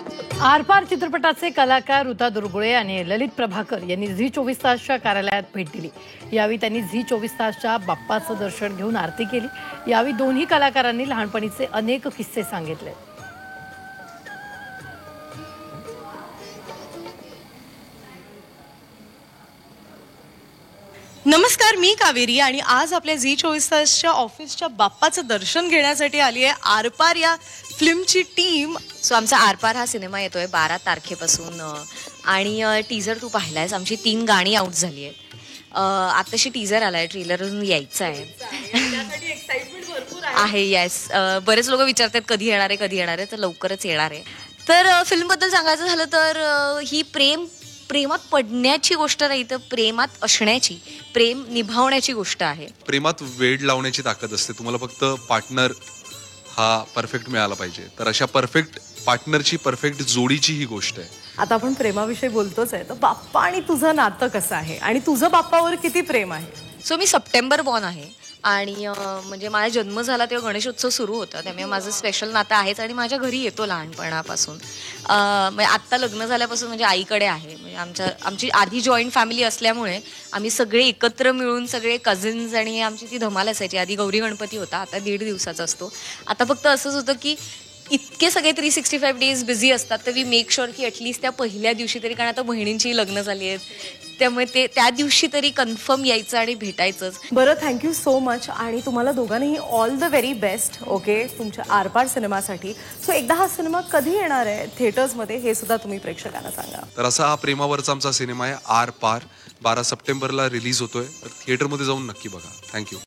आरपार चित्रपटाचे कलाकार ऋता दुर्गुळे आणि ललित प्रभाकर यांनी झी 24 तासच्या कार्यालयात भेट दिली। यावेळी त्यांनी झी 24 तासच्या बाप्पाचं दर्शन घेऊन आरती केली। यावेळी दोन्ही कलाकारांनी लहानपणीचे अनेक किस्से सांगितले। नमस्कार, मी कावेरी आणि आज आपल्या झी 24 तासच्या ऑफिसच्या बाप्पाचं दर्शन घेण्यासाठी आली आहे आरपार या फिल्मची टीम। सो आमचा आरपार हा सिनेमा येतोय 12 तारखेपासून आणि टीजर तू पाहिलायस। आमची 3 गाणी आउट झाली आहेत। आताशी टीजर आलाय, ट्रेलरवरून यायचं आहे। येस, बरेच लोक विचारतात कधी येणार आहे, तर लवकरच येणार आहे। तर फिल्मबद्दल सांगायचं झालं तर ही प्रेमात पडण्याची गोष्ट नाही, तर प्रेमात असण्याची, प्रेम निभावण्याची गोष्ट आहे। प्रेमात वेड लावण्याची ताकद असते। तुम्हाला फक्त पार्टनर हा परफेक्ट मिळाला पाहिजे, तर अशा परफेक्ट पार्टनरची, परफेक्ट जोडीची ही गोष्ट आहे। आता आपण प्रेमाविषयी बोलतोच आहे, तर बाप्पा आणि तुझं नातं कसं आहे आणि तुझं बाप्पावर किती प्रेम आहे? सो मी सप्टेंबर बॉर्न आहे आणि म्हणजे माझा जन्म झाला तेव्हा गणेशोत्सव सुरू होता, त्यामुळे माझं स्पेशल नातं आहेच आणि माझ्या घरी येतो लहानपणापासून। म्हणजे आत्ता लग्न झाल्यापासून म्हणजे आईकडे आहे। म्हणजे आमची आधी जॉईंट फॅमिली असल्यामुळे आम्ही सगळे एकत्र मिळून सगळे कझिन्स आणि आमची ती धमाल असायची। आधी गौरी गणपती होता, आता 1.5 दिवसाचा असतो। आता फक्त असंच होतं की इतके सगळे 365 डेज बिझी असतात, तर वी मेक शुअर की ॲटलिस्ट त्या पहिल्या दिवशी तरी, कारण आता बहिणींची लग्न झाली आहेत, त्यामुळे ते त्या दिवशी तरी कन्फर्म यायचं आणि भेटायचंच। बरं, थँक्यू सो मच आणि तुम्हाला दोघांनाही all the very best. Okay, तुमच्या आरपार सिनेमासाठी। सो एकदा हा सिनेमा कधी येणार आहे थिएटर्समध्ये हे सुद्धा तुम्ही प्रेक्षकांना सांगा। तर असा हा प्रेमावरचा आमचा सिनेमा आहे आर पार, 12 सप्टेंबरला रिलीज होतोय, तर थिएटरमध्ये जाऊन नक्की बघा। थँक्यू।